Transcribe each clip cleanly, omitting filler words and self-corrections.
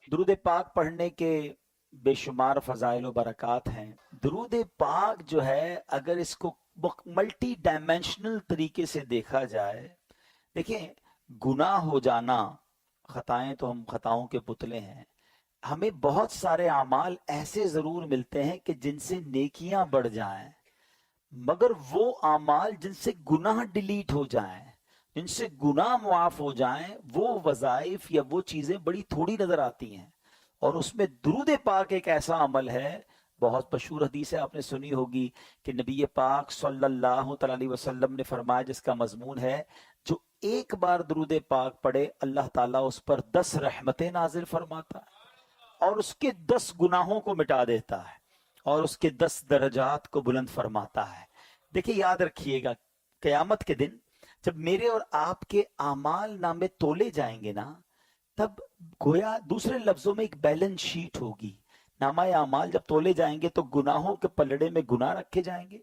درود پاک پڑھنے کے بے شمار فضائل و برکات ہیں۔ درود پاک جو ہے اگر اس کو ملٹی ڈائمینشنل طریقے سے دیکھا جائے، دیکھیں گناہ ہو جانا، خطائیں تو ہم خطاؤں کے پتلے ہیں، ہمیں بہت سارے اعمال ایسے ضرور ملتے ہیں کہ جن سے نیکیاں بڑھ جائیں، مگر وہ اعمال جن سے گناہ ڈیلیٹ ہو جائیں، جن سے گناہ معاف ہو جائیں، وہ وظائف یا وہ چیزیں بڑی تھوڑی نظر آتی ہیں۔ اور اس میں درود پاک ایک ایسا عمل ہے، بہت مشہور حدیث ہے، آپ نے سنی ہوگی کہ نبی پاک صلی اللہ تعالی علیہ وسلم نے فرمایا، جس کا مضمون ہے جو ایک بار درود پاک پڑھے اللہ تعالیٰ اس پر 10 رحمتیں نازل فرماتا ہے اور اس کے 10 گناہوں کو مٹا دیتا ہے اور اس کے 10 درجات کو بلند فرماتا ہے۔ دیکھیں یاد رکھیے گا، قیامت کے دن جب میرے اور آپ کے اعمال نامے تولے جائیں گے نا، تب گویا دوسرے لفظوں میں ایک بیلنس شیٹ ہوگی۔ نامہ اعمال جب تولے جائیں گے تو گناہوں کے پلڑے میں گناہ رکھے جائیں گے،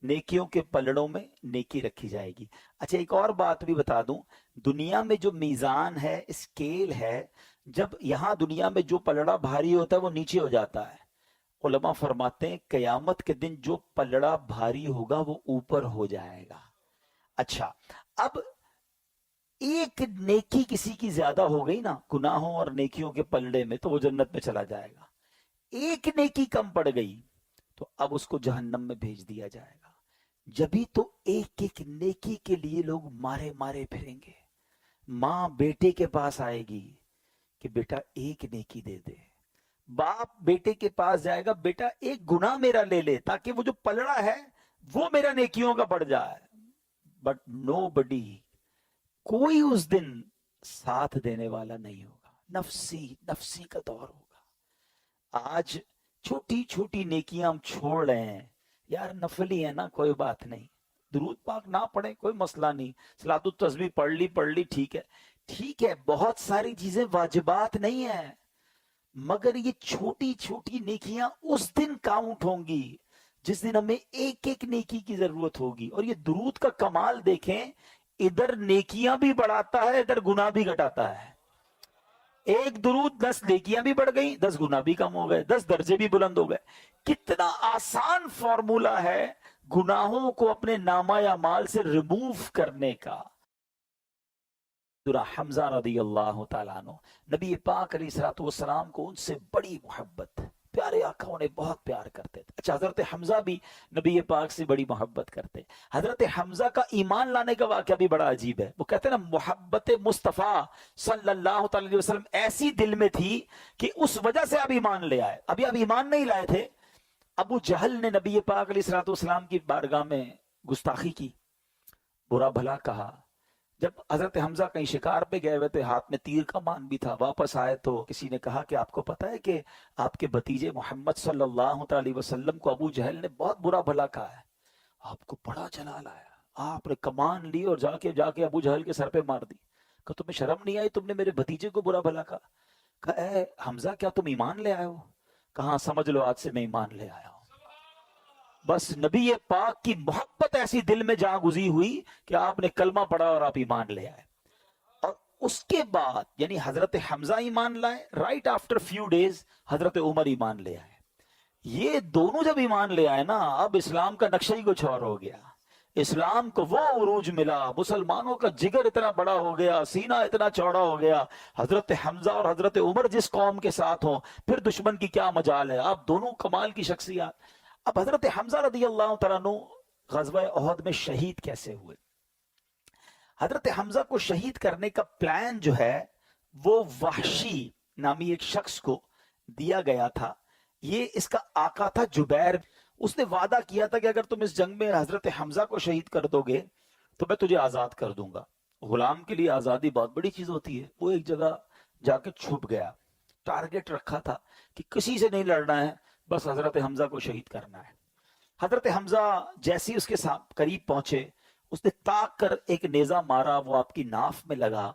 نیکیوں کے پلڑوں میں نیکی رکھی جائے گی۔ اچھا ایک اور بات بھی بتا دوں، دنیا میں جو میزان ہے، اسکیل ہے، جب یہاں دنیا میں جو پلڑا بھاری ہوتا ہے وہ نیچے ہو جاتا ہے، علماء فرماتے ہیں قیامت کے دن جو پلڑا بھاری ہوگا وہ اوپر ہو جائے گا۔ اچھا اب ایک نیکی کسی کی زیادہ ہو گئی نا گناہوں اور نیکیوں کے پلڑے میں تو وہ جنت میں چلا جائے گا، ایک نیکی کم پڑ گئی تو اب اس کو جہنم میں بھیج دیا جائے گا۔ جبھی تو ایک ایک نیکی کے لیے لوگ مارے مارے پھریں گے۔ ماں بیٹے کے پاس آئے گی کہ بیٹا ایک نیکی دے دے، باپ بیٹے کے پاس جائے گا، بیٹا ایک گناہ میرا لے لے تاکہ وہ جو پلڑا ہے وہ میرا نیکیوں کا بڑھ جائے۔ بٹ نو بڈی، کوئی اس دن ساتھ دینے والا نہیں ہوگا، نفسی نفسی کا دور ہوگا۔ آج چھوٹی چھوٹی نیکیاں ہم چھوڑ رہے ہیں، یار نفلی ہے نا کوئی بات نہیں، درود پاک نہ پڑھیں کوئی مسئلہ نہیں، صلاۃ التسبیح پڑھ لی ٹھیک ہے، ٹھیک ہے، بہت ساری چیزیں واجبات نہیں ہیں، مگر یہ چھوٹی چھوٹی نیکیاں اس دن کاؤنٹ ہوں گی جس دن ہمیں ایک ایک نیکی کی ضرورت ہوگی۔ اور یہ درود کا کمال دیکھیں، ادھر نیکیاں بھی بڑھاتا ہے، ادھر گناہ بھی گھٹاتا ہے۔ ایک درود 10 نیکیاں بھی بڑھ گئیں، 10 گناہ بھی کم ہو گئے، 10 درجے بھی بلند ہو گئے۔ کتنا آسان فارمولا ہے گناہوں کو اپنے نامہ اعمال سے ریموو کرنے کا۔ حمزہ رضی اللہ تعالیٰ عنہ، نبی پاک علیہ الصلوۃ والسلام کو ان سے بڑی محبت، پیارے آقا انہیں بہت پیار کرتے تھے۔ اچھا حضرت حمزہ بھی نبی پاک سے بڑی محبت کرتے۔ حضرت حمزہ کا ایمان لانے کا واقعہ بھی بڑا عجیب ہے۔ وہ کہتے ہیں نا محبت مصطفیٰ صلی اللہ تعالی علیہ وسلم ایسی دل میں تھی کہ اس وجہ سے آپ ایمان لے آئے، ابھی آپ ایمان نہیں لائے تھے۔ ابو جہل نے نبی پاک علیہ الصلوۃ والسلام کی بارگاہ میں گستاخی کی، برا بھلا کہا۔ جب حضرت حمزہ کہیں شکار پہ گئے ہوئے تھے، ہاتھ میں تیر کا مان بھی تھا، واپس آئے تو کسی نے کہا کہ آپ کو پتا ہے کہ آپ کے بھتیجے محمد صلی اللہ علیہ وسلم کو ابو جہل نے بہت برا بھلا کہا ہے۔ آپ کو بڑا جلال آیا، آپ نے کمان لی اور جا کے ابو جہل کے سر پہ مار دی۔ کہ تمہیں شرم نہیں آئی، تم نے میرے بھتیجے کو برا بھلا کہا؟ کہا اے حمزہ کیا تم ایمان لے آئے ہو؟ کہاں سمجھ لو آج سے میں ایمان لے آیا ہوں۔ بس نبی پاک کی محبت ایسی دل میں جا گزی ہوئی کہ آپ نے کلمہ پڑھا اور آپ ایمان لے آئے۔ اور اس کے بعد یعنی حضرت حمزہ ایمان لائے، رائٹ آفٹر فیو ڈیز حضرت عمر ایمان لے آئے۔ یہ دونوں جب ایمان لے آئے نا، اب اسلام کا نقشہ ہی کچھ اور ہو گیا۔ اسلام کو وہ عروج ملا، مسلمانوں کا جگر اتنا بڑا ہو گیا، سینہ اتنا چوڑا ہو گیا۔ حضرت حمزہ اور حضرت عمر جس قوم کے ساتھ ہوں، پھر دشمن کی کیا مجال ہے؟ آپ دونوں کمال کی شخصیات۔ اب حضرت حمزہ رضی اللہ تعالیٰ عنہ غزوہ احد میں شہید کیسے ہوئے؟ حضرت حمزہ کو شہید کرنے کا پلان جو ہے وہ وحشی نامی ایک شخص کو دیا گیا تھا۔ یہ اس کا آقا تھا جبیر، اس نے وعدہ کیا تھا کہ اگر تم اس جنگ میں حضرت حمزہ کو شہید کر دو گے تو میں تجھے آزاد کر دوں گا۔ غلام کے لیے آزادی بہت بڑی چیز ہوتی ہے۔ وہ ایک جگہ جا کے چھپ گیا، ٹارگٹ رکھا تھا کہ کسی سے نہیں لڑنا ہے، بس حضرت حمزہ کو شہید کرنا ہے۔ حضرت حمزہ جیسی اس کے قریب پہنچے، اس نے تاک کر ایک نیزہ مارا، وہ آپ کی ناف میں لگا،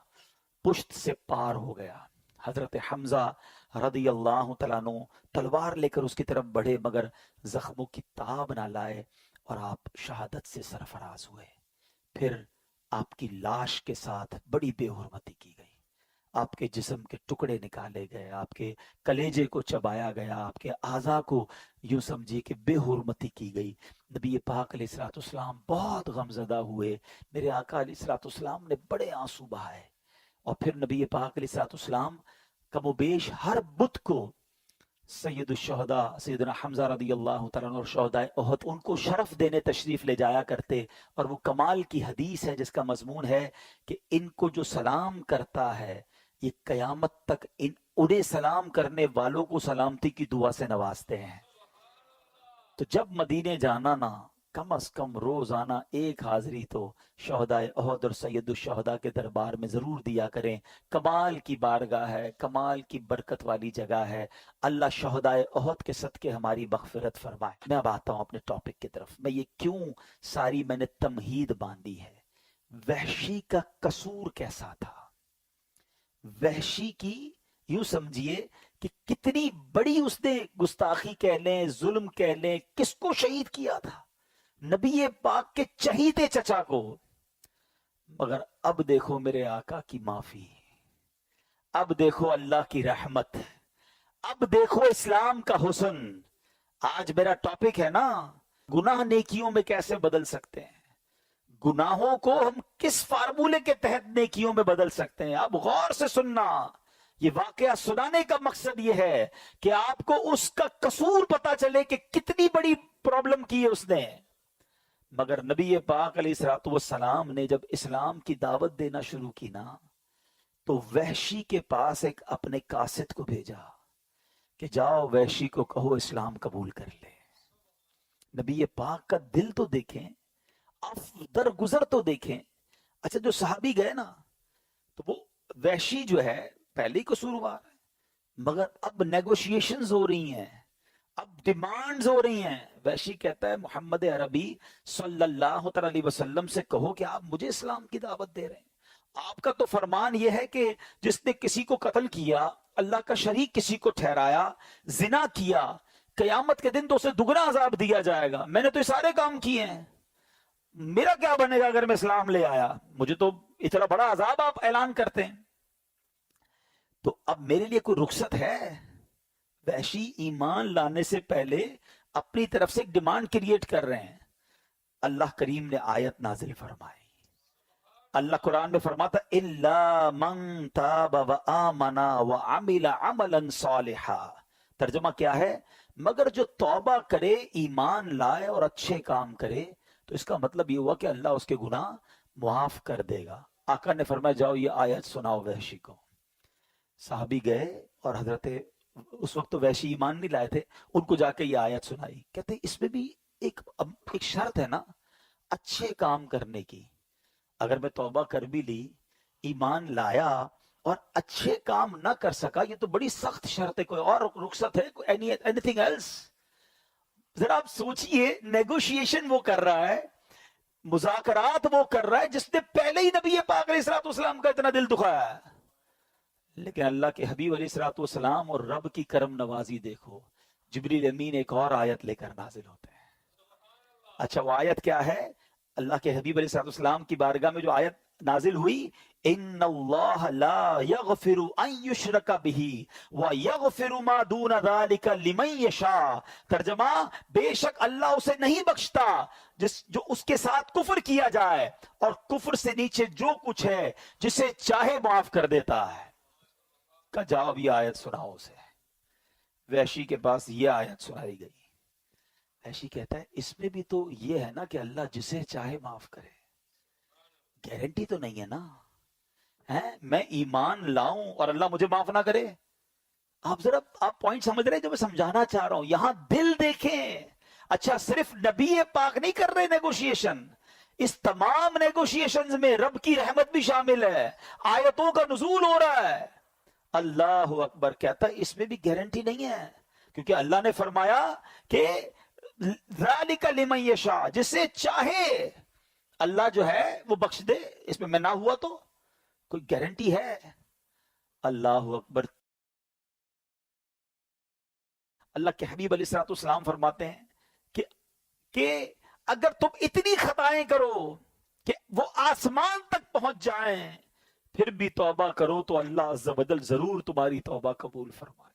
پشت سے پار ہو گیا۔ حضرت حمزہ رضی اللہ تعالیٰ عنہ تلوار لے کر اس کی طرف بڑھے، مگر زخموں کی تاب نہ لائے اور آپ شہادت سے سرفراز ہوئے۔ پھر آپ کی لاش کے ساتھ بڑی بے حرمتی کی گئی، آپ کے جسم کے ٹکڑے نکالے گئے، آپ کے کلیجے کو چبایا گیا، آپ کے اعضاء کو یوں سمجھیے کہ بے حرمتی کی گئی۔ نبی پاک علیہ الصلوۃ والسلام بہت غمزدہ ہوئے، میرے آقا علیہ الصلوۃ والسلام نے بڑے آنسو بہائے، اور پھر نبی پاک علیہ الصلوۃ والسلام کم و بیش ہر بدھ کو سید الشہداء سیدنا حمزہ رضی اللہ تعالیٰ عنہ اور شہداء احد ان کو شرف دینے تشریف لے جایا کرتے، اور وہ کمال کی حدیث ہے جس کا مضمون ہے کہ ان کو جو سلام کرتا ہے یہ قیامت تک انہیں سلام کرنے والوں کو سلامتی کی دعا سے نوازتے ہیں۔ تو جب مدینے جانا نا، کم از کم روزانہ ایک حاضری تو شہداء احد اور سید الشہداء کے دربار میں ضرور دیا کریں۔ کمال کی بارگاہ ہے، کمال کی برکت والی جگہ ہے۔ اللہ شہداء احد کے صدقے ہماری مغفرت فرمائے۔ میں اب آتا ہوں اپنے ٹاپک کی طرف۔ میں یہ کیوں ساری میں نے تمہید باندھی ہے، وحشی کا قصور کیسا تھا، وحشی کی یوں سمجھیے کہ کتنی بڑی اس نے گستاخی کہہ لیں، ظلم کہہ لیں، کس کو شہید کیا تھا؟ نبی پاک کے چہیتے چچا کو۔ مگر اب دیکھو میرے آقا کی معافی، اب دیکھو اللہ کی رحمت، اب دیکھو اسلام کا حسن۔ آج میرا ٹاپک ہے نا، گناہ نیکیوں میں کیسے بدل سکتے ہیں، گناہوں کو ہم کس فارمولے کے تحت نیکیوں میں بدل سکتے ہیں۔ اب غور سے سننا، یہ واقعہ سنانے کا مقصد یہ ہے کہ آپ کو اس کا قصور پتا چلے کہ کتنی بڑی پرابلم کی ہے اس نے۔ مگر نبی پاک علیہ الصلوۃ والسلام نے جب اسلام کی دعوت دینا شروع کی نا، تو وحشی کے پاس ایک اپنے قاصد کو بھیجا کہ جاؤ وحشی کو کہو اسلام قبول کر لے۔ نبی پاک کا دل تو دیکھیں، درگزر تو دیکھیں۔ اچھا جو صحابی گئے نا، تو وہ وحشی جو ہے پہلے ہی قصوروار ہے، مگر اب نیگوشیشنز ہو رہی ہیں، اب ڈیمانڈز ہو رہی ہیں۔ وحشی کہتا ہے محمد عربی صلی اللہ علیہ وسلم سے کہو کہ آپ مجھے اسلام کی دعوت دے رہے ہیں۔ آپ کا تو فرمان یہ ہے کہ جس نے کسی کو قتل کیا، اللہ کا شریک کسی کو ٹھہرایا، زنا کیا، قیامت کے دن تو اسے دگنا عذاب دیا جائے گا۔ میں نے تو یہ سارے کام کیے ہیں، میرا کیا بنے گا اگر میں اسلام لے آیا؟ مجھے تو اتنا بڑا عذاب آپ اعلان کرتے ہیں، تو اب میرے لیے کوئی رخصت ہے؟ وحشی ایمان لانے سے پہلے اپنی طرف سے ایک ڈیمانڈ کریٹ کر رہے ہیں۔ اللہ کریم نے آیت نازل فرمائی، اللہ قرآن میں فرماتا اِلَّا مَن تَابَ وَآمَنَ وَعَمِلَ عَمَلًا صَالِحًا۔ ترجمہ کیا ہے؟ مگر جو توبہ کرے، ایمان لائے اور اچھے کام کرے، تو اس کا مطلب یہ ہوا کہ اللہ اس کے گناہ معاف کر دے گا۔ آقا نے فرمایا جاؤ یہ آیت سناؤ وحشی کو۔ صحابی گئے اور حضرت اس وقت تو وحشی ایمان نہیں لائے تھے، ان کو جا کے یہ آیت سنائی۔ کہتے اس میں بھی ایک شرط ہے نا اچھے کام کرنے کی۔ اگر میں توبہ کر بھی لی، ایمان لایا اور اچھے کام نہ کر سکا، یہ تو بڑی سخت شرط ہے، کوئی اور رخصت ہے؟ Anything else? ذرا آپ سوچئے، نیگوشیشن وہ کر رہا ہے، مذاکرات وہ کر رہا ہے جس نے پہلے ہی نبی پاک علیہ الصلوۃ والسلام کا اتنا دل دکھایا ہے۔ لیکن اللہ کے حبیب علیہ الصلوۃ والسلام اور رب کی کرم نوازی دیکھو، جبریل امین ایک اور آیت لے کر نازل ہوتے ہیں۔ اچھا وہ آیت کیا ہے؟ اللہ کے حبیب علیہ الصلوۃ والسلام کی بارگاہ میں جو آیت نازل ہوئی، ان اللہ لا یغفر ان یشرک بہ ویغفر ما دون ذلک لمن یشاء۔ ترجمہ، بے شک اللہ اسے نہیں بخشتا جو اس کے ساتھ کفر کیا جائے، اور کفر سے نیچے جو کچھ ہے جسے چاہے معاف کر دیتا ہے۔ کا جواب یہ آیت سناؤ اسے۔ وحشی کے پاس یہ آیت سنائی گئی۔ وحشی کہتا ہے اس میں بھی تو یہ ہے نا کہ اللہ جسے چاہے معاف کرے، گارنٹی تو نہیں ہے نا، میں ایمان لاؤں اور اللہ مجھے معاف نہ کرے؟ آپ ذرا پوائنٹ سمجھ رہے ہیں جو میں سمجھانا چاہ رہا ہوں؟ یہاں دل دیکھیں۔ اچھا صرف نبی پاک نہیں کر رہے نیگوشیشن، اس تمام نیگوشیشنز میں رب کی رحمت بھی شامل ہے، آیتوں کا نزول ہو رہا ہے۔ اللہ اکبر کہتا ہے اس میں بھی گارنٹی نہیں ہے، کیونکہ اللہ نے فرمایا کہ ذالک لمن یشاء، جسے چاہے اللہ جو ہے وہ بخش دے، اس میں نہ ہوا تو کوئی گارنٹی ہے؟ اللہ اکبر۔ اللہ کے حبیب علیہ الصلوۃ والسلام فرماتے ہیں کہ اگر تم اتنی خطائیں کرو کہ وہ آسمان تک پہنچ جائیں پھر بھی توبہ کرو تو اللہ عز و جل ضرور تمہاری توبہ قبول فرمائے.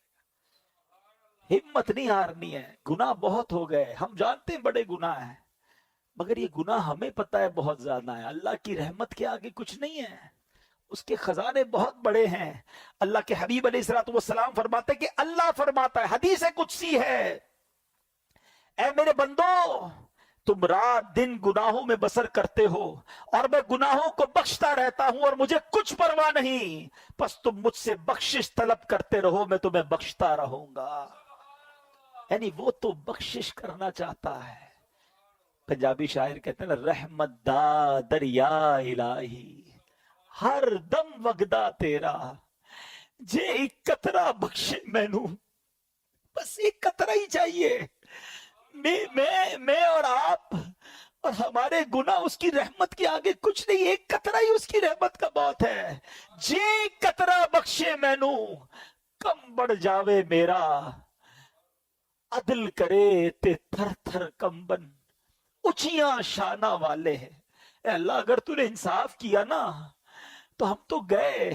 ہمت نہیں ہارنی ہے. گناہ بہت ہو گئے، ہم جانتے ہیں بڑے گناہ ہیں، مگر یہ گناہ ہمیں پتہ ہے بہت زیادہ ہے. اللہ کی رحمت کے آگے کچھ نہیں ہے، اس کے خزانے بہت بڑے ہیں. اللہ کے حبیب علیہ الصلوۃ والسلام فرماتے کہ اللہ فرماتا ہے، حدیث قدسی ہے، اے میرے بندو تم رات دن گناہوں میں بسر کرتے ہو اور میں گناہوں کو بخشتا رہتا ہوں اور مجھے کچھ پرواہ نہیں، پس تم مجھ سے بخشش طلب کرتے رہو، میں تمہیں بخشتا رہوں گا. یعنی وہ تو بخشش کرنا چاہتا ہے. پنجابی شاعر کہتے ہیں نا، رحمت دا دریا الہی ہر دم وگدا تیرا، جے ایک قطرہ بخشے مینوں، بس ایک قطرہ ہی چاہیے. میں اور آپ اور ہمارے گناہ اس کی رحمت کے آگے کچھ نہیں. ایک قطرہ ہی اس کی رحمت کا بہت ہے. جے قطرہ بخشے مینوں کم بڑھ جاوے میرا، عدل کرے تے تھر تھر کمبن اچیاں شانہ والے. اے اللہ اگر تو نے انصاف کیا نا تو ہم تو گئے،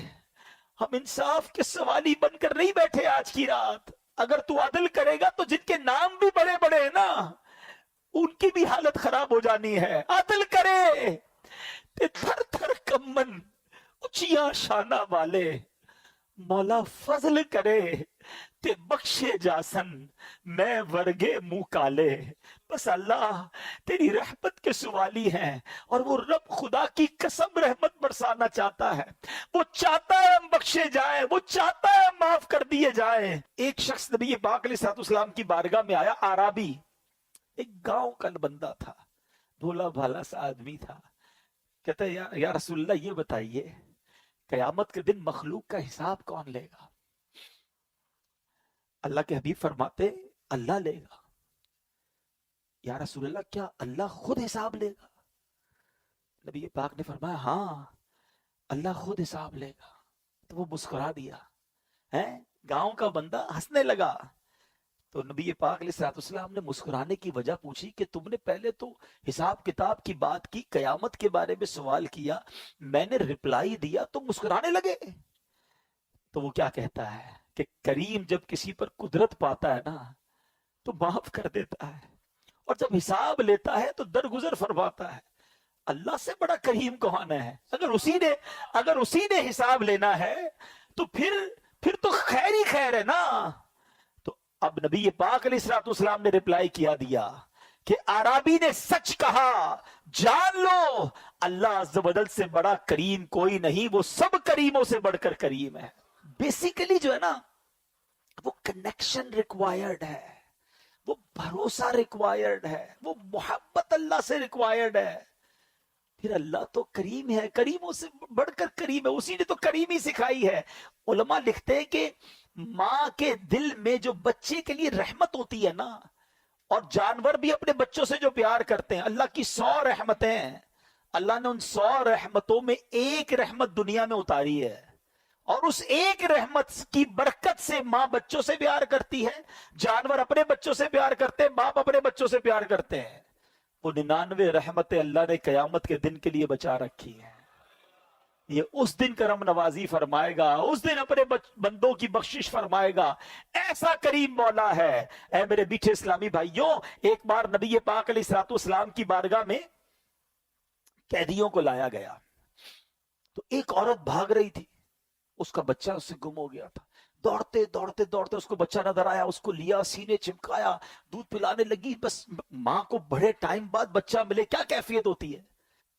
ہم انصاف کے سوالی بن کر نہیں بیٹھے آج کی رات. اگر تو عدل کرے گا تو جن کے نام بھی بڑے بڑے ہیں نا ان کی بھی حالت خراب ہو جانی ہے. عدل کرے تے تھر تھر کمبن اچیاں شانہ والے، مولا فضل کرے تے بخشے جاسن میں ورگے منہ کالے. بس اللہ تیری رحمت کے سوالی ہیں، اور وہ رب خدا کی قسم رحمت برسانا چاہتا ہے. وہ چاہتا ہے ہم بخشے جائیں، وہ چاہتا ہے ہم معاف کر دیے جائیں. ایک شخص نبی پاک علیہ الصلوۃ والسلام کی بارگاہ میں آیا، آرابی، ایک گاؤں کا بندہ تھا، بھولا بھالا سا آدمی تھا. کہتا ہے یا رسول اللہ یہ بتائیے قیامت کے دن مخلوق کا حساب کون لے گا؟ اللہ کے حبیب فرماتے اللہ لے گا. یا رسول اللہ کیا اللہ خود حساب لے گا؟ نبی پاک نے فرمایا ہاں اللہ خود حساب لے گا. تو وہ مسکرا دیا. گاؤں کا بندہ ہنسنے لگا. تو نبی پاک علیہ الصلوۃ والسلام نے مسکرانے کی وجہ پوچھی کہ تم نے پہلے تو حساب کتاب کی بات کی، قیامت کے بارے میں سوال کیا، میں نے رپلائی دیا تو مسکرانے لگے. تو وہ کیا کہتا ہے کہ کریم جب کسی پر قدرت پاتا ہے نا تو معاف کر دیتا ہے، اور جب حساب لیتا ہے تو درگزر فرماتا ہے. اللہ سے بڑا کریم کون ہے؟ اگر اسی نے حساب لینا ہے تو پھر تو خیر ہی خیر ہے نا. تو اب نبی پاک علیہ الصلوۃ والسلام نے رپلائی کیا دیا کہ عربی نے سچ کہا، جان لو اللہ عز و جل سے بڑا کریم کوئی نہیں، وہ سب کریموں سے بڑھ کر کریم ہے. بیسیکلی جو ہے نا وہ کنیکشن ریکوائرڈ ہے، وہ بھروسہ ریکوائرڈ ہے، وہ محبت اللہ سے ریکوائرڈ ہے. پھر اللہ تو کریم ہے، کریموں سے بڑھ کر کریم ہے، اسی نے تو کریمی سکھائی ہے. علماء لکھتے ہیں کہ ماں کے دل میں جو بچے کے لیے رحمت ہوتی ہے نا، اور جانور بھی اپنے بچوں سے جو پیار کرتے ہیں، اللہ کی 100 رحمتیں ہیں، اللہ نے ان 100 رحمتوں میں ایک رحمت دنیا میں اتاری ہے، اور اس ایک رحمت کی برکت سے ماں بچوں سے پیار کرتی ہے، جانور اپنے بچوں سے پیار کرتے ہیں، باپ اپنے بچوں سے پیار کرتے ہیں. وہ 99 رحمتیں اللہ نے قیامت کے دن کے لیے بچا رکھی ہیں. یہ اس دن کرم نوازی فرمائے گا، اس دن اپنے بندوں کی بخشش فرمائے گا. ایسا کریم مولا ہے. اے میرے میٹھے اسلامی بھائیوں، ایک بار نبی پاک علیہ الصلوۃ والسلام کی بارگاہ میں قیدیوں کو لایا گیا تو ایک عورت بھاگ رہی تھی، اس کا بچہ اس سے گم ہو گیا تھا. دوڑتے دوڑتے دوڑتے اس کو بچہ نظر آیا، اس کو لیا، سینے چمکایا، دودھ پلانے لگی. بس ماں کو بڑے ٹائم بعد بچہ ملے، کیا کیفیت ہوتی ہے.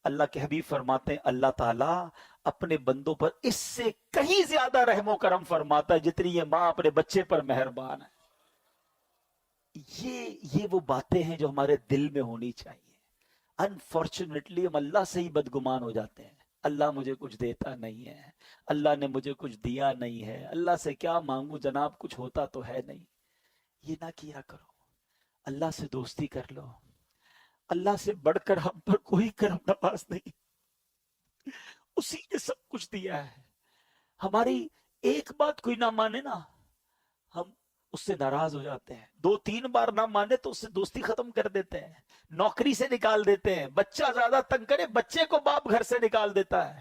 اللہ کے حبیب فرماتے ہیں اللہ تعالیٰ اپنے بندوں پر اس سے کہیں زیادہ رحم و کرم فرماتا ہے جتنی یہ ماں اپنے بچے پر مہربان ہے. یہ وہ باتیں ہیں جو ہمارے دل میں ہونی چاہیے. انفارچونیٹلی ہم اللہ سے ہی بدگمان ہو جاتے ہیں. اللہ مجھے کچھ دیتا نہیں ہے، اللہ نے مجھے کچھ دیا نہیں ہے، اللہ سے کیا مانگوں جناب، کچھ ہوتا تو ہے نہیں. یہ نہ کیا کرو. اللہ سے دوستی کر لو. اللہ سے بڑھ کر ہم پر کوئی کرم نواز نہیں، اسی نے سب کچھ دیا ہے. ہماری ایک بات کوئی نہ مانے نا، ہم اس سے ناراض ہو جاتے ہیں. 2-3 بار نہ مانے تو اس سے دوستی ختم کر دیتے ہیں، نوکری سے نکال دیتے ہیں. بچہ زیادہ تنگ کرے، بچے کو باپ گھر سے نکال دیتا ہے.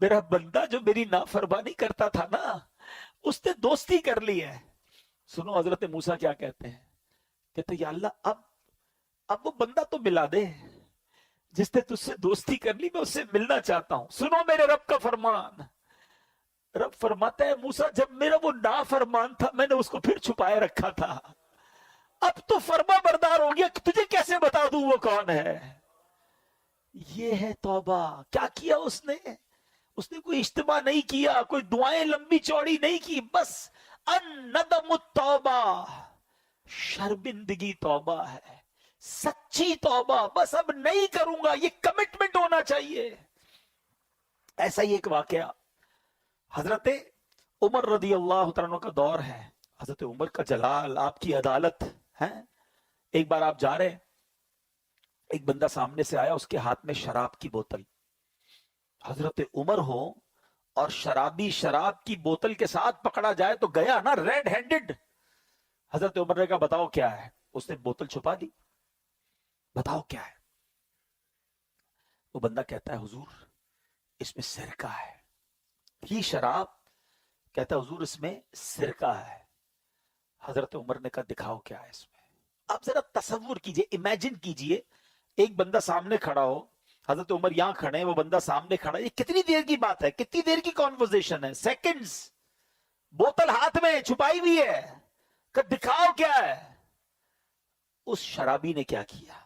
میرا بندہ جو میری نافرمانی کرتا تھا نا اس نے دوستی کر لی ہے. سنو حضرت موسیٰ کیا کہتے ہیں, کہتے یا اللہ اب وہ بندہ تو ملا دے جس نے تجھ سے دوستی کر لی, میں اس سے ملنا چاہتا ہوں. سنو میرے رب کا فرمان. رب فرماتا ہے موسیٰ جب میرا وہ نافرمان تھا میں نے اس کو پھر چھپائے رکھا تھا, اب تو فرما بردار ہو گیا, تجھے کیسے بتا دوں وہ کون ہے. یہ ہے توبہ. کیا کیا اس نے کوئی اجتماع نہیں کیا, کوئی دعائیں لمبی چوڑی نہیں کی, بس الندم التوبہ, شرمندگی توبہ ہے, سچی توبہ, بس اب نہیں کروں گا, یہ کمٹمنٹ ہونا چاہیے. ایسا ہی ایک واقعہ حضرت عمر رضی اللہ تعالیٰ عنہ کا دور ہے. حضرت عمر کا جلال, آپ کی عدالت ہے. ایک بار آپ جا رہے, ایک بندہ سامنے سے آیا, اس کے ہاتھ میں شراب کی بوتل. حضرت عمر ہو اور شرابی شراب کی بوتل کے ساتھ پکڑا جائے تو گیا نا ریڈ ہینڈڈ. حضرت عمر نے کہا بتاؤ کیا ہے. اس نے بوتل چھپا دی, بتاؤ کیا ہے. وہ بندہ کہتا ہے حضور اس میں سرکہ ہے. یہ شراب, کہتا ہے حضور اس میں سرکہ ہے. حضرت عمر نے کہا دکھاؤ کیا ہے اس میں. آپ ذرا تصور کیجئے, امیجن کیجئے, ایک بندہ سامنے کھڑا ہو, حضرت عمر یہاں کھڑے ہیں, وہ بندہ سامنے کھڑا ہے. یہ کتنی دیر کی بات ہے, کتنی دیر کی کانورزیشن ہے, سیکنڈز. بوتل ہاتھ میں چھپائی ہوئی ہے, کہ دکھاؤ کیا ہے. اس شرابی نے کیا کیا,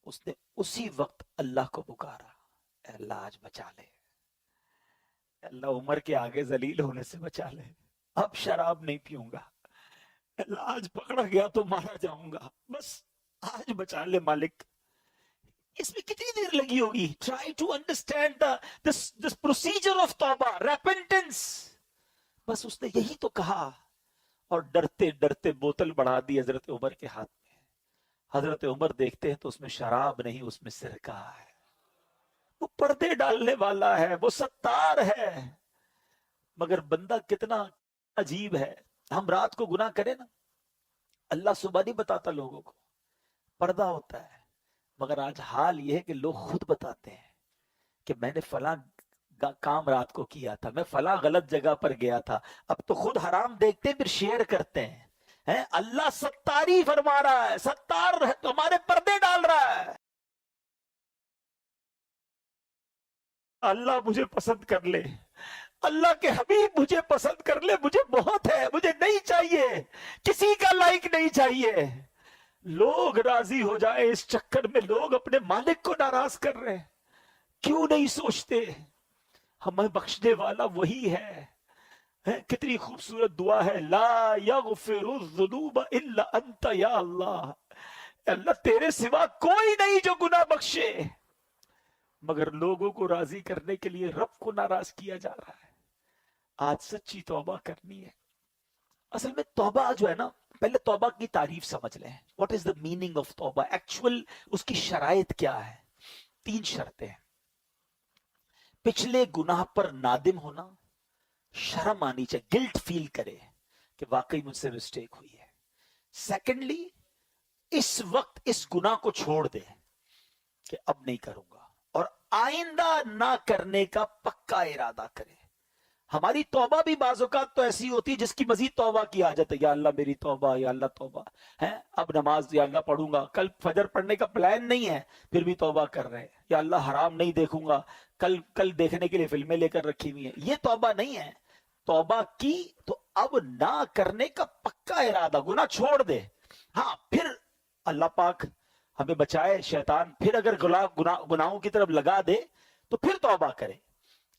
اس نے اسی وقت اللہ کو پکارا, اے اللہ آج بچا لے, اللہ عمر کے آگے ذلیل ہونے سے بچا لے, اب شراب نہیں پیوں گا, اللہ آج پکڑا گیا تو مارا جاؤں گا, بس آج بچا لے مالک. اس میں کتنی دیر لگی ہوگی. Try to understand this procedure of tauba, repentance. بس اس نے یہی تو کہا, اور ڈرتے ڈرتے بوتل بڑھا دی حضرت عمر کے ہاتھ میں. حضرت عمر دیکھتے ہیں تو اس میں شراب نہیں, اس میں سرکہ ہے. وہ پردے ڈالنے والا ہے, وہ ستار ہے, مگر بندہ کتنا عجیب ہے. ہم رات کو گناہ کریں نا, اللہ صبح نہیں بتاتا لوگوں کو, پردہ ہوتا ہے. مگر آج حال یہ ہے کہ لوگ خود بتاتے ہیں کہ میں نے فلاں کام رات کو کیا تھا, میں فلاں غلط جگہ پر گیا تھا. اب تو خود حرام دیکھتے پھر شیئر کرتے ہیں. اللہ ستاری فرما رہا ہے, ستار ہمارے پردے ڈال رہا ہے. اللہ مجھے پسند کر لے, اللہ کے حبیب مجھے پسند کر لے, مجھے بہت ہے, مجھے نہیں چاہیے, کسی کا لائک نہیں چاہیے. لوگ راضی ہو جائے اس چکر میں لوگ اپنے مالک کو ناراض کر رہے ہیں. کیوں نہیں سوچتے ہمیں بخشنے والا وہی ہے. کتنی خوبصورت دعا ہے, لا یغفر الذنوب الا انت یا اللہ. اللہ تیرے سوا کوئی نہیں جو گناہ بخشے, مگر لوگوں کو راضی کرنے کے لیے رب کو ناراض کیا جا رہا ہے. آج سچی توبہ کرنی ہے. اصل میں توبہ جو ہے نا, پہلے توبہ کی تعریف سمجھ لیں. What is the meaning of توبہ, ایکچوئل اس کی شرائط کیا ہے. 3 شرطیں. پچھلے گناہ پر نادم ہونا, شرم آنی چاہیے, گلٹ فیل کرے کہ واقعی مجھ سے مسٹیک ہوئی ہے. سیکنڈلی, اس وقت اس گناہ کو چھوڑ دے کہ اب نہیں کروں گا, اور آئندہ نہ کرنے کا پکا ارادہ کرے. ہماری توبہ بھی بعض اوقات تو ایسی ہوتی ہے جس کی مزید توبہ کی حاجت ہے. یا اللہ میری توبہ, یا اللہ توبہ ہے, اب نماز یا اللہ پڑھوں گا, کل فجر پڑھنے کا پلان نہیں ہے پھر بھی توبہ کر رہے ہیں. یا اللہ حرام نہیں دیکھوں گا, کل دیکھنے کے لیے فلمیں لے کر رکھی ہوئی ہیں. یہ توبہ نہیں ہے. توبہ کی تو اب نہ کرنے کا پکا ارادہ, گناہ چھوڑ دے. ہاں پھر اللہ پاک ہمیں بچائے شیطان, پھر اگر گناہوں کی طرف لگا دے تو پھر توبہ کرے,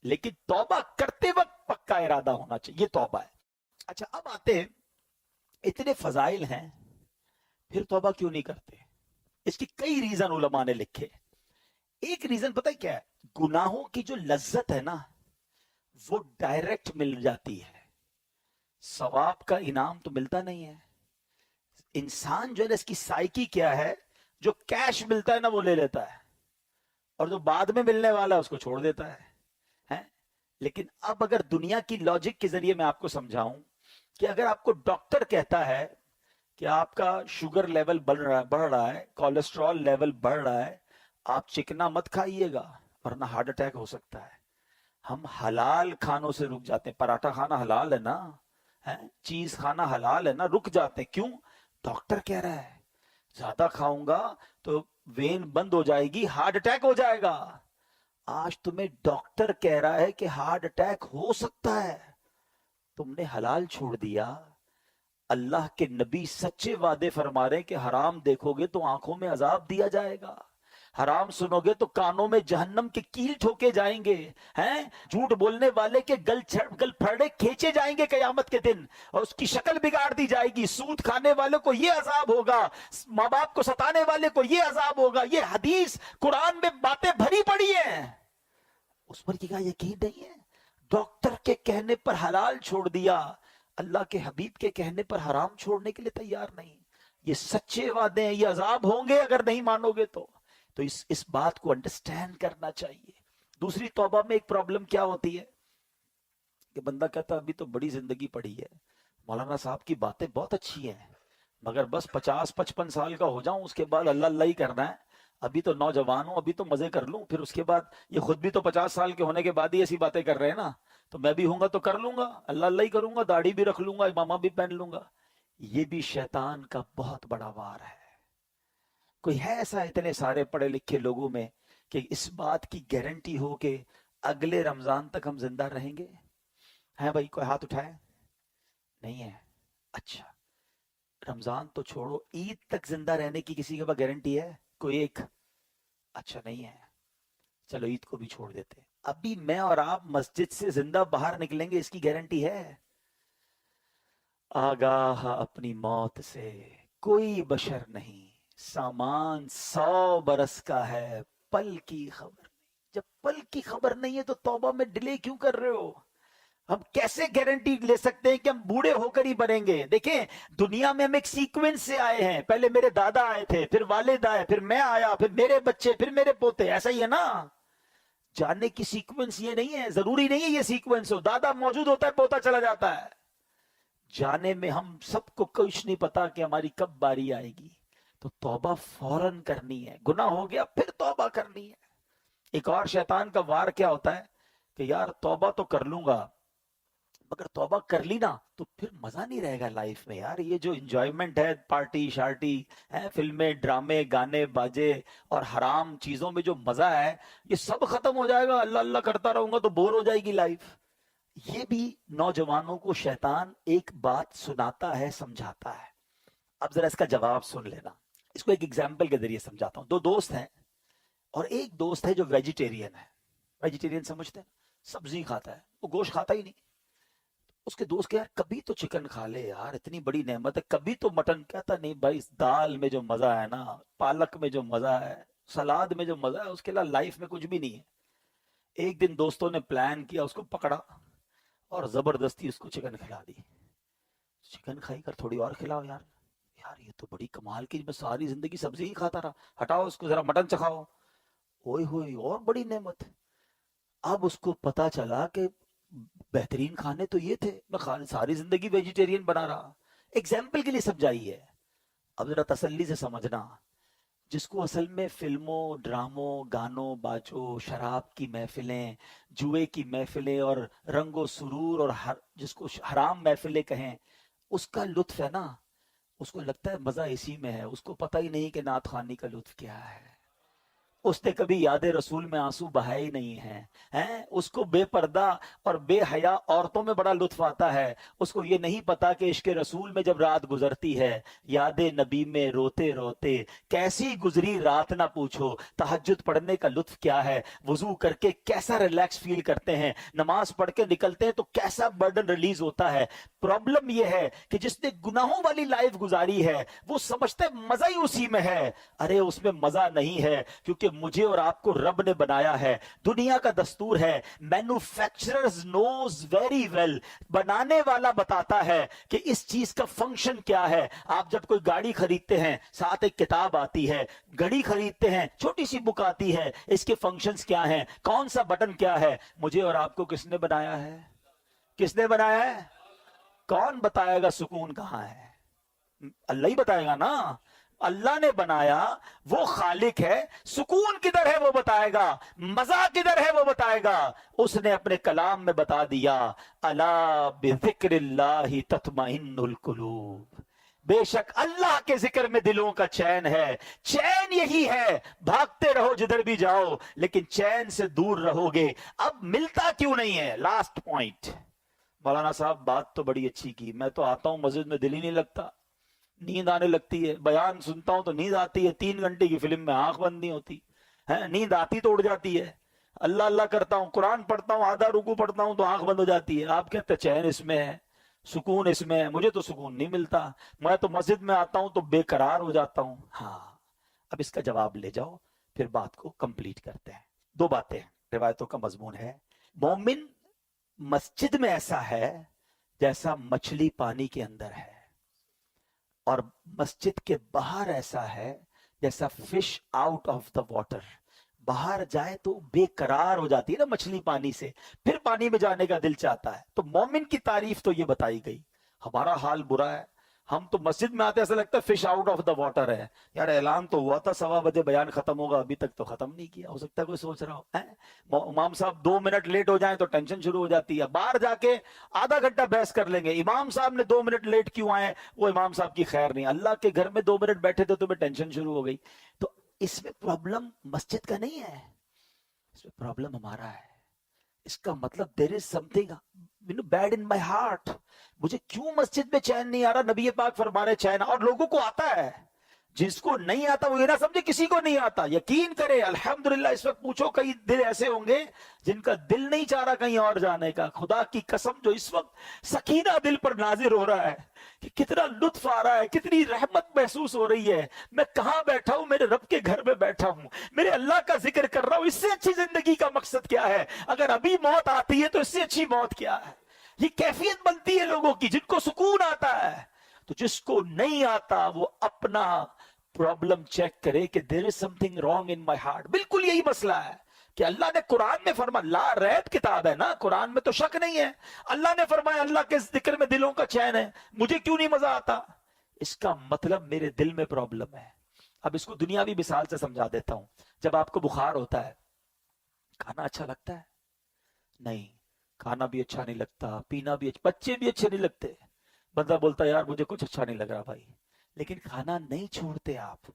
لیکن توبہ کرتے وقت پکا ارادہ ہونا چاہیے. یہ توبہ ہے. اچھا اب آتے ہیں, اتنے فضائل ہیں پھر توبہ کیوں نہیں کرتے. اس کی کئی ریزن علماء نے لکھے. ایک ریزن پتہ کیا ہے, گناہوں کی جو لذت ہے نا وہ ڈائریکٹ مل جاتی ہے, ثواب کا انعام تو ملتا نہیں ہے. انسان جو ہے نا, اس کی سائیکی کیا ہے, جو کیش ملتا ہے نا وہ لے لیتا ہے, اور جو بعد میں ملنے والا ہے اس کو چھوڑ دیتا ہے. لیکن اب اگر دنیا کی لاجک کے ذریعے میں آپ کو سمجھاؤں کہ اگر آپ کو ڈاکٹر کہتا ہے کہ آپ کا شوگر لیول بڑھ رہا ہے, کولیسٹرول لیول بڑھ رہا ہے, آپ چکنا مت کھائیے گا ورنہ ہارٹ اٹیک ہو سکتا ہے. ہم حلال کھانوں سے رک جاتے ہیں. پراٹھا کھانا حلال ہے نا, ہے چیز کھانا حلال ہے نا, رک جاتے ہیں. کیوں؟ ڈاکٹر کہہ رہا ہے زیادہ کھاؤں گا تو وین بند ہو جائے گی, ہارٹ اٹیک ہو جائے گا. آج تمہیں ڈاکٹر کہہ رہا ہے کہ ہارٹ اٹیک ہو سکتا ہے, تم نے حلال چھوڑ دیا. اللہ کے نبی سچے وعدے فرما رہے ہیں کہ حرام دیکھو گے تو آنکھوں میں عذاب دیا جائے گا, حرام سنو گے تو کانوں میں جہنم کے کیل ٹھوکے جائیں گے, ہیں جھوٹ بولنے والے کے گل پھڑے کھینچے جائیں گے قیامت کے دن, اور اس کی شکل بگاڑ دی جائے گی. سود کھانے والے کو یہ عذاب ہوگا, ماں باپ کو ستانے والے کو یہ عذاب ہوگا. یہ حدیث قرآن میں باتیں بھری پڑی ہیں, اس پر کیا یقین نہیں ہے؟ ڈاکٹر کے کہنے پر حلال چھوڑ دیا, اللہ کے حبیب کے کہنے پر حرام چھوڑنے کے لیے تیار نہیں. یہ سچے وعدے ہیں, یہ عذاب ہوں گے اگر نہیں مانو گے تو اس بات کو انڈرسٹینڈ کرنا چاہیے. دوسری توبہ میں ایک پرابلم کیا ہوتی ہے کہ بندہ کہتا ابھی تو بڑی زندگی پڑی ہے, مولانا صاحب کی باتیں بہت اچھی ہیں, مگر بس 50-55 سال کا ہو جاؤں, اس کے بعد اللہ اللہ ہی کرنا ہے. ابھی تو نوجوان ہوں, ابھی تو مزے کر لوں, پھر اس کے بعد یہ خود بھی تو 50 سال کے ہونے کے بعد ہی ایسی باتیں کر رہے ہیں نا, تو میں بھی ہوں گا تو کر لوں گا, اللہ اللہ ہی کروں گا, داڑھی بھی رکھ لوں گا, امامہ بھی پہن لوں گا. یہ بھی شیطان کا بہت بڑا وار ہے. کوئی ہے ایسا اتنے سارے پڑھے لکھے لوگوں میں کہ اس بات کی گارنٹی ہو کہ اگلے رمضان تک ہم زندہ رہیں گے؟ ہے بھائی کوئی ہاتھ اٹھائے؟ نہیں ہے. اچھا رمضان تو چھوڑو, عید تک زندہ رہنے کی کسی کے پاس گارنٹی ہے کوئی ایک؟ اچھا نہیں ہے, چلو عید کو بھی چھوڑ دیتے. ابھی میں اور آپ مسجد سے زندہ باہر نکلیں گے اس کی گارنٹی ہے؟ آگاہ اپنی موت سے کوئی بشر نہیں, سامان 100 برس کا ہے, پل کی خبر نہیں. جب پل کی خبر نہیں ہے تو توبہ میں ڈیلے کیوں کر رہے ہو؟ ہم کیسے گارنٹی لے سکتے ہیں کہ ہم بوڑھے ہو کر ہی مریں گے؟ دیکھیں دنیا میں ہم ایک سیکوینس سے آئے ہیں, پہلے میرے دادا آئے تھے, پھر والد آئے, پھر میں آیا, پھر میرے بچے, پھر میرے پوتے, ایسا ہی ہے نا. جاننے کی سیکوینس یہ نہیں ہے, ضروری نہیں ہے یہ سیکوینس ہو, دادا موجود ہوتا ہے پوتا چلا جاتا ہے. جانے میں ہم سب کو کچھ نہیں پتا کہ ہماری کب باری آئے گی. تو توبہ فوراً کرنی ہے, گناہ ہو گیا پھر توبہ کرنی ہے. ایک اور شیطان کا وار کیا ہوتا ہے کہ یار توبہ تو کر لوں گا, مگر توبہ کر لی نا تو پھر مزہ نہیں رہے گا لائف میں. یار یہ جو انجوائمنٹ ہے, پارٹی شارٹی ہے, فلمیں ڈرامے گانے باجے اور حرام چیزوں میں جو مزہ ہے, یہ سب ختم ہو جائے گا. اللہ اللہ کرتا رہوں گا تو بور ہو جائے گی لائف. یہ بھی نوجوانوں کو شیطان ایک بات سناتا ہے, سمجھاتا ہے. اب ذرا اس کا جواب سن لینا. اس کو ایک ایگزامپل کے ذریعے سمجھاتا ہوں. دو دوست ہیں اور ایک دوست ہے جو ویجیٹیرین ہے. ویجیٹیرین سمجھتے ہیں, سبزی کھاتا ہے, وہ گوشت کھاتا ہی نہیں. اس کے دوست کہ یار کبھی تو چکن کھا لے یار, اتنی بڑی نعمت ہے, کبھی تو مٹن. کہتا نہیں بھائی, دال میں جو مزہ ہے نا, پالک میں جو مزہ ہے, سلاد میں جو مزہ ہے, اس کے علاوہ لائف میں کچھ بھی نہیں ہے. ایک دن دوستوں نے پلان کیا, اس کو پکڑا اور زبردستی اس کو چکن کھلا دی. چکن کھائی کر تھوڑی اور کھلاؤ یار. یار یہ تو بڑی کمال کی, میں ساری زندگی سبزی ہی کھاتا رہا, ہٹاؤ اس کو ذرا مٹن چکھاؤ. اوئے ہوئے اور بڑی نعمت. اب اس کو پتا چلا کہ بہترین کھانے تو یہ تھے, میں ساری زندگی ویجیٹیرین بنا رہا. ایگزامپل کے لیے سمجھائی ہے. اب ذرا تسلی سے سمجھنا, جس کو اصل میں فلموں ڈراموں گانوں باجوں شراب کی محفلیں جوئے کی محفلیں اور رنگ و سرور اور جس کو حرام محفلیں کہیں, اس کا لطف ہے نا, اس کو لگتا ہے مزہ اسی میں ہے. اس کو پتہ ہی نہیں کہ نعت خوانی کا لطف کیا ہے. اس نے کبھی یاد رسول میں آنسو بہائے ہی نہیں ہیں. اس کو بے پردہ اور بے حیا عورتوں میں بڑا لطف آتا ہے. اس کو یہ نہیں پتا کہ عشق رسول میں جب رات گزرتی ہے, یاد نبی میں روتے روتے کیسی گزری رات نہ پوچھو. تہجد پڑھنے کا لطف کیا ہے, وضو کر کے کیسا ریلیکس فیل کرتے ہیں, نماز پڑھ کے نکلتے ہیں تو کیسا برڈن ریلیز ہوتا ہے. پرابلم یہ ہے کہ جس نے گناہوں والی لائف گزاری ہے وہ سمجھتا ہے مزہ ہی اسی میں ہے. ارے اس میں مزہ نہیں ہے, کیونکہ مجھے اور آپ کو رب نے بنایا ہے. دنیا کا دستور ہے, مینوفیکچررز نوز ویری ویل, بنانے والا بتاتا ہے کہ اس چیز کا فنکشن کیا ہے. آپ جب کوئی گاڑی خریدتے ہیں ساتھ ایک کتاب آتی ہے, گھڑی خریدتے ہیں چھوٹی سی بک آتی ہے, اس کے فنکشنز کیا ہیں, کون سا بٹن کیا ہے. مجھے اور آپ کو کس نے بنایا ہے؟ کس نے بنایا ہے؟ کون بتائے گا سکون کہاں ہے؟ اللہ ہی بتائے گا نا. اللہ نے بنایا، وہ خالق ہے، سکون کدھر ہے وہ بتائے گا، مزہ کدھر ہے وہ بتائے گا۔ اس نے اپنے کلام میں بتا دیا، الا بذکر اللہ تطمئن القلوب، بے شک اللہ کے ذکر میں دلوں کا چین ہے۔ چین یہی ہے، بھاگتے رہو جدھر بھی جاؤ لیکن چین سے دور رہو گے۔ اب ملتا کیوں نہیں ہے؟ Last point. مولانا صاحب بات تو بڑی اچھی کی، میں تو آتا ہوں مسجد میں دل ہی نہیں لگتا، نیند آنے لگتی ہے، بیان سنتا ہوں تو نیند آتی ہے، 3 گھنٹے کی فلم میں آنکھ بند نہیں ہوتی ہے، نیند آتی تو اڑ جاتی ہے، اللہ اللہ کرتا ہوں، قرآن پڑھتا ہوں، آدھا رکوع پڑھتا ہوں تو آنکھ بند ہو جاتی ہے۔ آپ کہتے ہیں چین اس میں ہے، سکون اس میں ہے، مجھے تو سکون نہیں ملتا، میں تو مسجد میں آتا ہوں تو بے قرار ہو جاتا ہوں۔ ہاں، اب اس کا جواب لے جاؤ، پھر بات کو کمپلیٹ کرتے ہیں۔ 2 باتیں روایتوں کا مضمون ہے۔ مومن مسجد میں ایسا ہے جیسا مچھلی پانی کے اندر ہے، اور مسجد کے باہر ایسا ہے جیسا fish out of the water. باہر جائے تو بے قرار ہو جاتی ہے نا مچھلی پانی سے، پھر پانی میں جانے کا دل چاہتا ہے۔ تو مومن کی تعریف تو یہ بتائی گئی۔ ہمارا حال برا ہے، ہم تو مسجد میں آتے ایسا لگتا ہے fish out of the water ہے۔ یار اعلان تو ہوا تھا 1:15 بیان ختم ہوگا، ابھی تک تو ختم نہیں کیا، ہو سکتا ہے کوئی سوچ رہا ہو۔ امام صاحب 2 منٹ لیٹ ہو جائیں تو ٹینشن شروع ہو جاتی ہے، باہر جا کے آدھا گھنٹہ بحث کر لیں گے، امام صاحب نے 2 منٹ لیٹ کیوں آئے، وہ امام صاحب کی خیر نہیں، اللہ کے گھر میں 2 منٹ بیٹھے تھے تو میں ٹینشن شروع ہو گئی۔ تو اس میں پرابلم مسجد کا نہیں ہے، اس میں پرابلم ہمارا ہے۔ اس کا مطلب there is something bad in my heart۔ مجھے کیوں مسجد میں چین نہیں آ رہا؟ نبی پاک فرما رہے چین، اور لوگوں کو آتا ہے، جس کو نہیں آتا وہ یہ نہ سمجھے کسی کو نہیں آتا، یقین کرے الحمدللہ۔ اس وقت پوچھو کئی دل ایسے ہوں گے جن کا دل نہیں چاہ رہا کہیں اور جانے کا، خدا کی قسم جو اس وقت سکینہ دل پر نازل ہو رہا ہے کہ کتنا لطف آ رہا ہے، کتنی رحمت محسوس ہو رہی ہے۔ میں کہاں بیٹھا ہوں؟ میرے رب کے گھر میں بیٹھا ہوں، میرے اللہ کا ذکر کر رہا ہوں۔ اس سے اچھی زندگی کا مقصد کیا ہے؟ اگر ابھی موت آتی ہے تو اس سے اچھی موت کیا ہے؟ یہ کیفیت بنتی ہے لوگوں کی جن کو سکون آتا ہے۔ تو جس کو نہیں آتا وہ اپنا پرابلم چیک کرے کہ there is something wrong in my heart۔ بالکل یہی مسئلہ ہے کہ اللہ نے قرآن میں فرمایا، لا ریب کتاب ہے نا، قرآن میں تو شک نہیں ہے، اللہ نے فرمایا اللہ کے ذکر میں دلوں کا چین ہے، مجھے کیوں نہیں مزہ آتا؟ اس کا مطلب میرے دل میں پرابلم ہے۔ اب اس کو دنیاوی مثال سے سمجھا دیتا ہوں۔ جب آپ کو بخار ہوتا ہے، کھانا اچھا لگتا ہے؟ نہیں، کھانا بھی اچھا نہیں لگتا، پینا بھی بچے بھی اچھے نہیں لگتے، بندہ بولتا ہے یار مجھے کچھ اچھا نہیں لگ رہا بھائی، لیکن کھانا نہیں چھوڑتے آپ،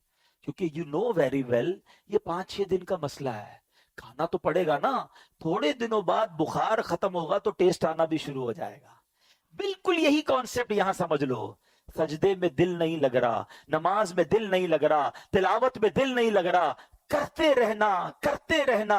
کیونکہ یو نو ویری ویل یہ 5-6 دن کا مسئلہ ہے، کھانا تو پڑے گا نا، تھوڑے دنوں بعد بخار ختم ہوگا تو ٹیسٹ آنا بھی شروع ہو جائے گا۔ بالکل یہی کانسیپٹ یہاں سمجھ لو۔ سجدے میں دل نہیں لگ رہا، نماز میں دل نہیں لگ رہا، تلاوت میں دل نہیں لگ رہا، کرتے رہنا کرتے رہنا،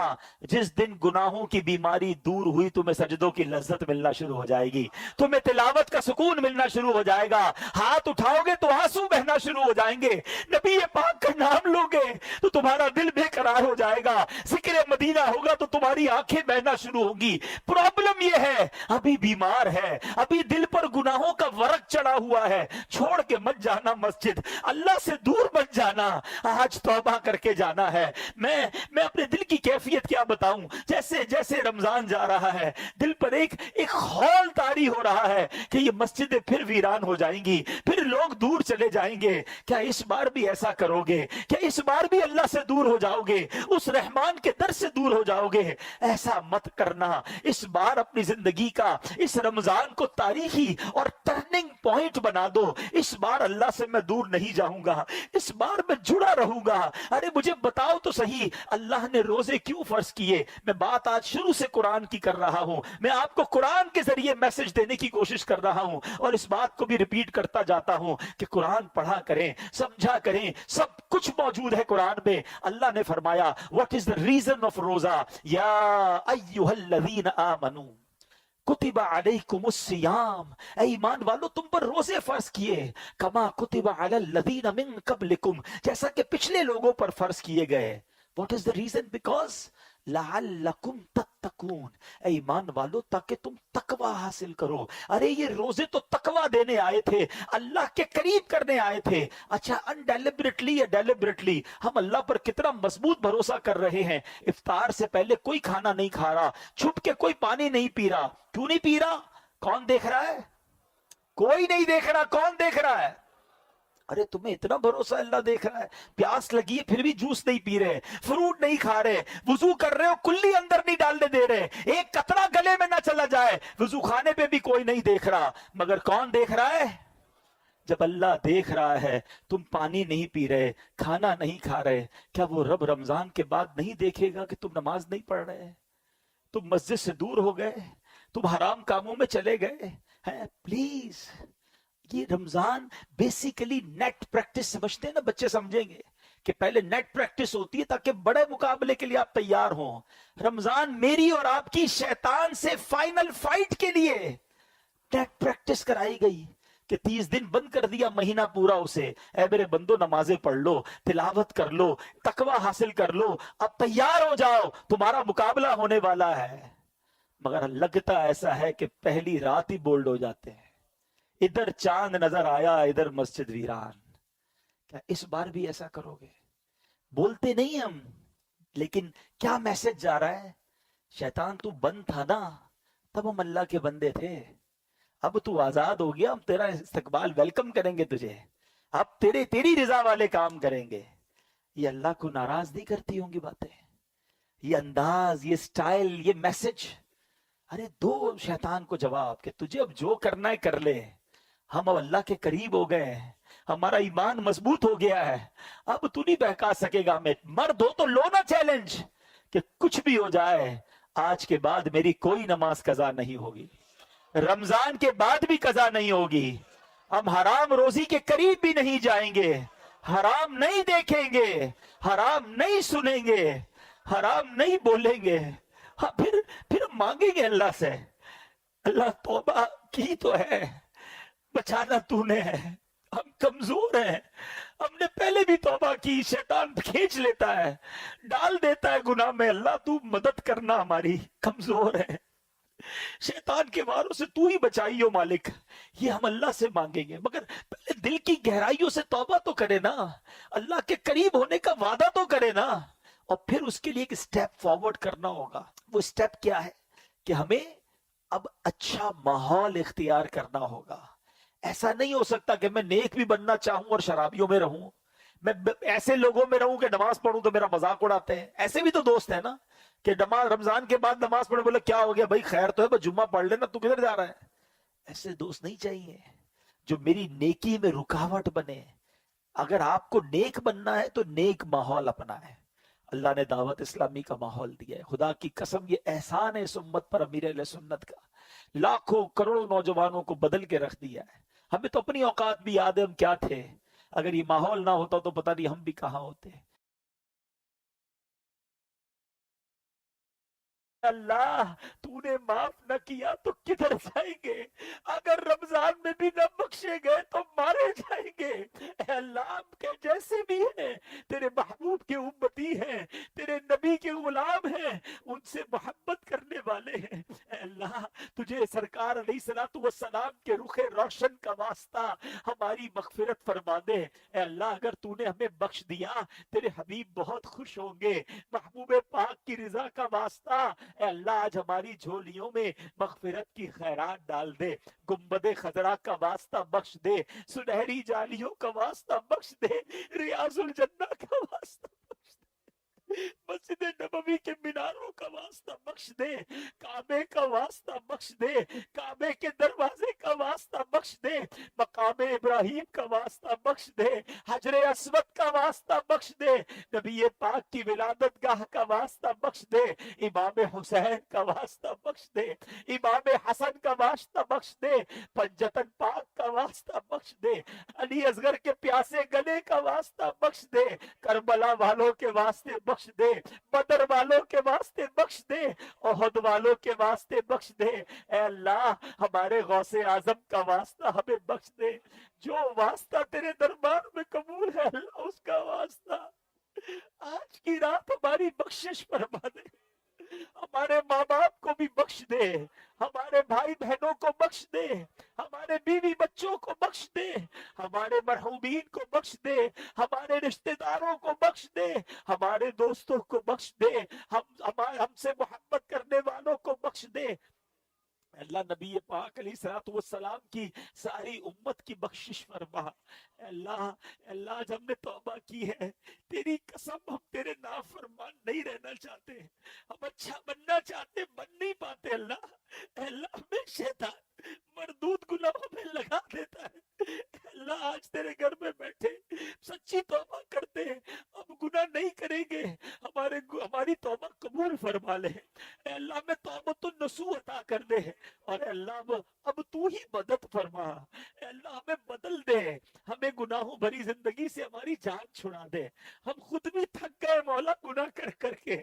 جس دن گناہوں کی بیماری دور ہوئی تمہیں سجدوں کی لذت ملنا شروع ہو جائے گی، تمہیں تلاوت کا سکون ملنا شروع ہو جائے گا، ہاتھ اٹھاؤ گے تو آنسو بہنا شروع ہو جائیں گے، نبی پاک کا نام لو گے تو تمہارا دل بے قرار ہو جائے گا، ذکر مدینہ ہوگا تو تمہاری آنکھیں بہنا شروع ہوگی۔ پرابلم یہ ہے ابھی بیمار ہے، ابھی دل پر گناہوں کا ورق چڑھا ہوا ہے۔ چھوڑ کے مت جانا مسجد، اللہ سے دور مت جانا، آج توبہ کر کے جانا ہے۔ میں اپنے دل کی کیفیت کیا بتاؤں، جیسے جیسے رمضان جا رہا ہے دل پر ایک خول طاری ہو رہا ہے کہ یہ مسجدیں پھر ویران ہو جائیں گی، پھر لوگ دور چلے جائیں گے۔ کیا اس بار بھی ایسا کرو گے؟ کیا اس بار بھی اللہ سے دور ہو جاؤ گے، اس رحمان کے در سے دور ہو جاؤ گے؟ ایسا مت کرنا۔ اس بار اپنی زندگی کا اس رمضان کو تاریخی اور ٹرننگ پوائنٹ بنا دو۔ اس بار اللہ سے میں دور نہیں جاؤں گا، اس بار میں جڑا رہوں گا۔ ارے مجھے بتاؤ تو صحیح، اللہ نے روزے کیوں فرض کیے؟ میں بات آج شروع سے قرآن کی کر رہا ہوں، میں آپ کو قرآن کے ذریعے میسج دینے کی کوشش کر رہا ہوں، اور اس بات کو بھی ریپیٹ کرتا جاتا ہوں کہ قرآن پڑھا کریں، سمجھا کریں، سب کچھ موجود ہے قرآن میں۔ اللہ نے فرمایا what is the reason of روزہ؟ یا ایھا الذین آمنوا کتب علیکم الصیام، اے ایمان والو تم پر روزے فرض کیے، کما کتب علی الذین من قبلکم، جیسا کہ پچھلے لوگوں پر فرض کیے گئے۔ What is the reason? Because لعلکم تتقون، اے ایمان والو تاکہ تم تقوی حاصل کرو۔ ارے یہ روزے تو تقوی دینے آئے تھے، اللہ کے قریب کرنے آئے تھے۔ اچھا انڈیلیبریٹلی یا ڈیلیبریٹلی ہم اللہ پر کتنا مضبوط بھروسہ کر رہے ہیں۔ افطار سے پہلے کوئی کھانا نہیں کھا رہا، چھپ کے کوئی پانی نہیں پی رہا۔ کیوں نہیں پی رہا؟ کون دیکھ رہا ہے؟ کوئی نہیں دیکھ رہا۔ کون دیکھ رہا ہے؟ ارے تمہیں اتنا بھروسہ اللہ دیکھ رہا ہے، پیاس لگی ہے پھر بھی جوس نہیں پی رہے، فروٹ نہیں کھا رہے، وضو کر رہے ہو کلی اندر نہیں ڈالنے دے رہے، ایک قطرہ گلے میں نہ چلا جائے، وضو خانے پہ بھی کوئی نہیں دیکھ رہا، مگر کون دیکھ رہا ہے؟ جب اللہ دیکھ رہا ہے تم پانی نہیں پی رہے، کھانا نہیں کھا رہے، کیا وہ رب رمضان کے بعد نہیں دیکھے گا کہ تم نماز نہیں پڑھ رہے، تم مسجد سے دور ہو گئے، تم حرام کاموں میں چلے گئے ہیں؟ پلیز، یہ رمضان بیسیکلی نیٹ پریکٹس سمجھتے ہیں نا، بچے سمجھیں گے کہ پہلے نیٹ پریکٹس ہوتی ہے تاکہ بڑے مقابلے کے لیے آپ تیار ہوں۔ رمضان میری اور آپ کی شیطان سے فائنل فائٹ کے لیے نیٹ پریکٹس کرائی گئی کہ 30 دن بند کر دیا مہینہ پورا اسے، اے میرے بندو نمازیں پڑھ لو، تلاوت کر لو، تقوی حاصل کر لو، اب تیار ہو جاؤ، تمہارا مقابلہ ہونے والا ہے۔ مگر لگتا ایسا ہے کہ پہلی رات ہی بولڈ ہو جاتے ہیں، ادھر چاند نظر آیا ادھر مسجد ویران۔ کیا اس بار بھی ایسا کرو گے؟ بولتے نہیں ہم، لیکن کیا میسج جا رہا ہے؟ شیطان تو بند تھا نا، تب ہم اللہ کے بندے تھے، اب تو آزاد ہو گیا، ہم تیرا استقبال ویلکم کریں گے تجھے، اب تیری رضا والے کام کریں گے۔ یہ اللہ کو ناراض نہیں کرتی ہوں گی باتیں؟ یہ انداز، یہ سٹائل، یہ میسج، ارے دو شیطان کو جواب کہ تجھے اب جو کرنا ہے کر لے، ہم اب اللہ کے قریب ہو گئے ہیں، ہمارا ایمان مضبوط ہو گیا ہے، اب تو نہیں بہکا سکے گا ہمیں۔ مرد ہو تو لو نا چیلنج کہ کچھ بھی ہو جائے آج کے بعد میری کوئی نماز قضا نہیں ہوگی، رمضان کے بعد بھی قضا نہیں ہوگی، ہم حرام روزی کے قریب بھی نہیں جائیں گے، حرام نہیں دیکھیں گے، حرام نہیں سنیں گے، حرام نہیں بولیں گے۔ ہاں پھر مانگیں گے اللہ سے، اللہ توبہ کی تو ہے، بچانا تو نے ہے، ہم کمزور ہیں، ہم نے پہلے بھی توبہ کی، شیطان کھینچ لیتا ہے، ڈال دیتا ہے گناہ میں، اللہ تو مدد کرنا، ہماری کمزور ہے، شیطان کے واروں سے تو ہی بچائیو مالک۔ یہ ہم اللہ سے مانگیں گے، مگر پہلے دل کی گہرائیوں سے توبہ تو کرے نا، اللہ کے قریب ہونے کا وعدہ تو کرے نا، اور پھر اس کے لیے ایک سٹیپ فارورڈ کرنا ہوگا۔ وہ سٹیپ کیا ہے کہ ہمیں اب اچھا ماحول اختیار کرنا ہوگا۔ ایسا نہیں ہو سکتا کہ میں نیک بھی بننا چاہوں اور شرابیوں میں رہوں، میں ایسے لوگوں میں رہوں کہ نماز پڑھوں تو میرا مذاق اڑاتے ہیں، ایسے بھی تو دوست ہیں نا کہ رمضان کے بعد نماز پڑھے، بولے کیا ہو گیا بھائی، خیر تو ہے بس جمعہ پڑھ لینا، تو کدھر جا رہا ہے؟ ایسے دوست نہیں چاہیے جو میری نیکی میں رکاوٹ بنے۔ اگر آپ کو نیک بننا ہے تو نیک ماحول اپنا ہے۔ اللہ نے دعوت اسلامی کا ماحول دیا ہے، خدا کی قسم یہ احسان ہے اس امت پر، امیر اہل سنت کا، لاکھوں کروڑوں نوجوانوں کو بدل کے رکھ دیا ہے۔ ہمیں تو اپنی اوقات بھی یاد ہے ہم کیا تھے، اگر یہ ماحول نہ ہوتا تو پتہ نہیں ہم بھی کہاں ہوتے۔ اللہ تو نے معاف نہ کیا تو کدھر جائیں گے؟ اگر رمضان میں بھی نہ بخشے گئے تو مارے جائیں گے۔ اے اللہ ہم کے جیسے بھی ہیں، تیرے محبوب کے امتی ہیں، تیرے نبی کے غلام ہیں، ان سے محبت کرنے والے ہیں۔ اے اللہ تجھے سرکار علیہ الصلوۃ والسلام کے رخ روشن کا واسطہ ہماری مغفرت فرما دے۔ اے اللہ اگر تو نے ہمیں بخش دیا تیرے حبیب بہت خوش ہوں گے، محبوب پاک کی رضا کا واسطہ اے اللہ آج ہماری جھولیوں میں مغفرت کی خیرات ڈال دے، گنبد خضرا کا واسطہ بخش دے، سنہری جالیوں کا واسطہ بخش دے، ریاض الجنہ کا واسطہ بخش دے، مسجد نبوی کے میناروں کا واسطہ بخش دے، کعبے کا واسطہ بخش دے، کعبے کے دروازے کا واسطہ بخش دے، مقام ابراہیم کا واسطہ بخش دے، حجر اسود کا واسطہ بخش دے، نبی پاک کی ولادت گاہ کا واسطہ بخش دے، امام حسین کا واسطہ بخش دے، امام حسن کا واسطہ بخش دے، پنجتن پاک کا واسطہ بخش دے، علی اصغر کے پیاسے گلے کا واسطہ بخش دے، کربلا والوں کے واسطے بخش دے، بدر والوں کے واسطے بخش دے، احد والوں کے واسطے بخش دے۔ اے اللہ ہمارے غوث اعظم کا واسطہ ہمیں بخش دے، جو واسطہ تیرے دربار میں قبول ہے اللہ اس کا واسطہ آج کی رات ہماری بخشش فرما دے، ہمارے ماں باپ کو بھی بخش دے، ہمارے بھائی بہنوں کو بخش دے، ہمارے بیوی بچوں کو بخش دے، ہمارے مرحومین کو بخش دے، ہمارے رشتہ داروں کو بخش دے، ہمارے دوستوں کو بخش دے، ہم سے محبت کرنے والوں کو بخش دے۔ اللہ نبی پاک علیہ الصلوۃ والسلام کی ساری امت کی بخشش فرما۔ اللہ اللہ آج ہم نے توبہ کی ہے، تیری قسم ہم تیرے نافرمان نہیں رہنا چاہتے، ہم اچھا بننا چاہتے، بن نہیں پاتے اللہ۔ اے اللہ ہمیں شیطان مردود گناہوں میں لگا دیتا ہے۔ اے اللہ آج تیرے گھر میں بیٹھے سچی توبہ کرتے ہیں، اب گناہ نہیں کریں گے، ہماری توبہ قبول فرما لے۔ اے اللہ ہمیں توبۃ النصوح عطا کر دے، اور اے اللہ اب تو ہی مدد فرما۔ اے اللہ ہمیں بدل دے، ہمیں گناہوں بھری زندگی سے ہماری جان چھڑا دے۔ ہم خود بھی تھک گئے مولا گناہ کر کر کے،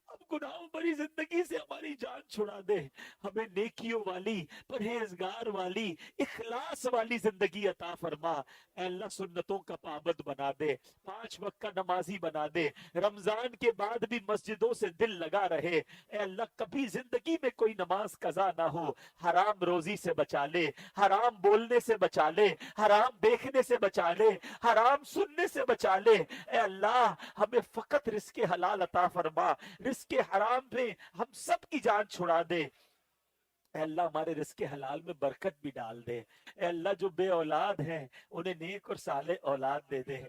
اب گناہوں بھری زندگی سے ہماری جان چھڑا دے، ہمیں نیکیوں والی، پرہیزگار والی، اخلاص والی زندگی عطا فرما۔ اے اللہ سنتوں کا پابند بنا دے، 5 وقت کا نمازی بنا دے، رمضان کے بعد بھی مسجدوں سے دل لگا رہے۔ اے اللہ کبھی زندگی میں کوئی نماز قضا نہ ہو، حرام روزی سے بچا لے، حرام بولنے سے بچا لے، حرام دیکھنے سے بچا لے، حرام سننے سے بچا لے۔ اے اللہ ہمیں فقط رزق حلال عطا فرما، رزق حرام پہ ہم سب کی جان چھڑا دے۔ اے اللہ ہمارے رزق حلال میں برکت بھی ڈال دے۔ اے اللہ جو بے اولاد ہیں انہیں نیک اور صالح اولاد دے دے۔